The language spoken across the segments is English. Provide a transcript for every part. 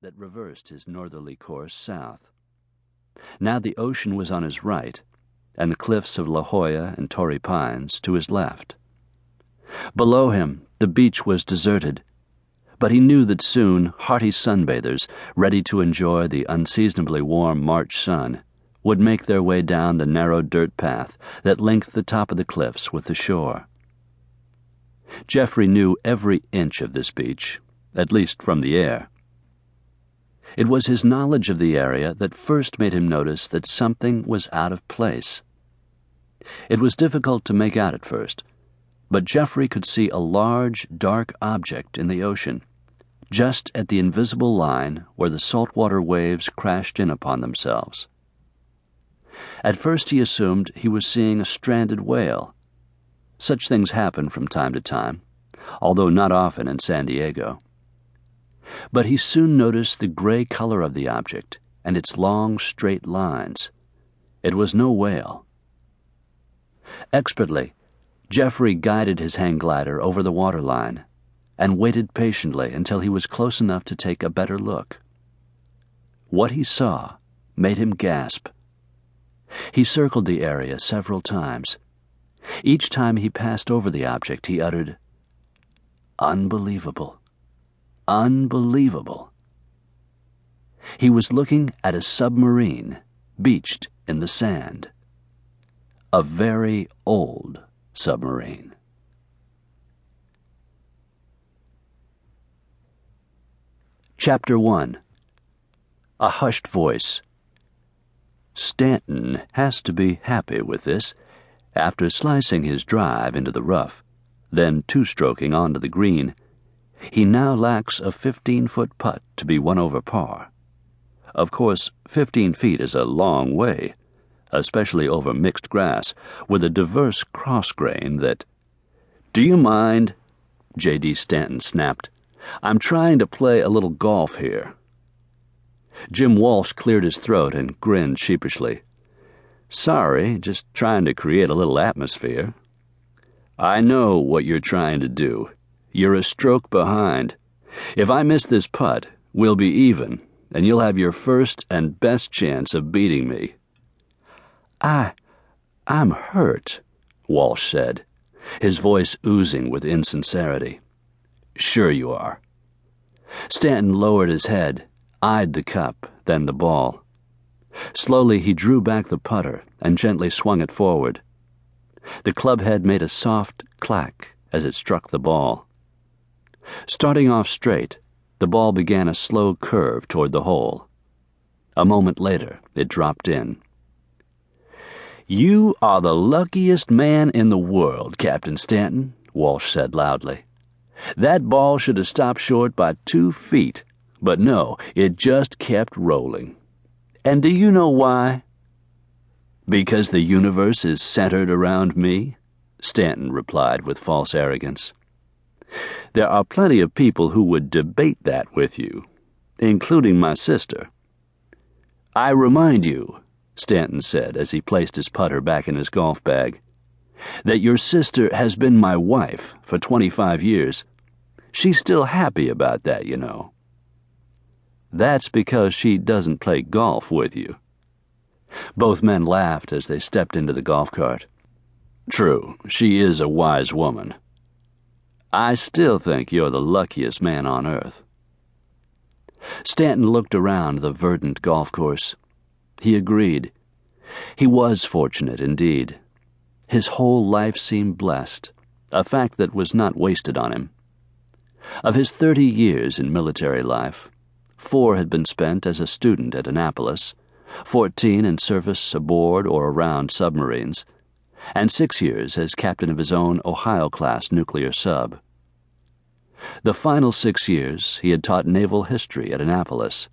that reversed his northerly course south. Now the ocean was on his right, and the cliffs of La Jolla and Torrey Pines to his left. Below him, the beach was deserted, but he knew that soon hearty sunbathers, ready to enjoy the unseasonably warm March sun, would make their way down the narrow dirt path that linked the top of the cliffs with the shore. Geoffrey knew every inch of this beach, at least from the air. It was his knowledge of the area that first made him notice that something was out of place. It was difficult to make out at first, but Geoffrey could see a large, dark object in the ocean, just at the invisible line where the saltwater waves crashed in upon themselves. At first he assumed he was seeing a stranded whale. Such things happen from time to time, although not often in San Diego. But he soon noticed the gray color of the object and its long, straight lines. It was no whale. Expertly, Geoffrey guided his hang glider over the waterline and waited patiently until he was close enough to take a better look. What he saw made him gasp. He circled the area several times. Each time he passed over the object, he uttered, "Unbelievable. Unbelievable." He was looking at a submarine beached in the sand. A very old submarine. Chapter 1. A hushed voice. Stanton has to be happy with this. After slicing his drive into the rough, then two-stroking onto the green, he now lacks a 15-foot putt to be 1 over par. Of course, 15 feet is a long way, especially over mixed grass, with a diverse cross-grain that... "Do you mind?" J.D. Stanton snapped. "I'm trying to play a little golf here." Jim Walsh cleared his throat and grinned sheepishly. "Sorry, just trying to create a little atmosphere." "I know what you're trying to do. You're a stroke behind. If I miss this putt, we'll be even, and you'll have your first and best chance of beating me." I'm hurt," Walsh said, his voice oozing with insincerity. "Sure you are." Stanton lowered his head, eyed the cup, then the ball. Slowly he drew back the putter and gently swung it forward. The club head made a soft clack as it struck the ball. Starting off straight, the ball began a slow curve toward the hole. A moment later, it dropped in. "You are the luckiest man in the world, Captain Stanton," Walsh said loudly. "That ball should have stopped short by 2 feet, but no, it just kept rolling. And do you know why?" "Because the universe is centered around me," Stanton replied with false arrogance. "There are plenty of people who would debate that with you, including my sister." "I remind you," Stanton said as he placed his putter back in his golf bag, "that your sister has been my wife for 25 years. She's still happy about that, you know." "That's because she doesn't play golf with you." Both men laughed as they stepped into the golf cart. "True, she is a wise woman. I still think you're the luckiest man on earth." Stanton looked around the verdant golf course. He agreed. He was fortunate indeed. His whole life seemed blessed, a fact that was not wasted on him. Of his 30 years in military life, 4 had been spent as a student at Annapolis, 14 in service aboard or around submarines, and 6 years as captain of his own Ohio-class nuclear sub. The final 6 years he had taught naval history at Annapolis.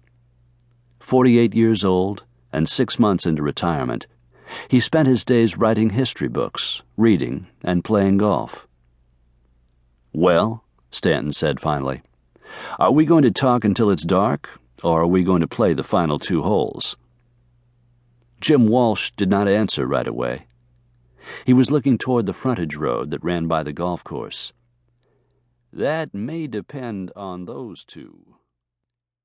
48 years old and 6 months into retirement, he spent his days writing history books, reading, and playing golf. "Well," Stanton said finally, "are we going to talk until it's dark, or are we going to play the final 2 holes?" Jim Walsh did not answer right away. He was looking toward the frontage road that ran by the golf course. "That may depend on those 2."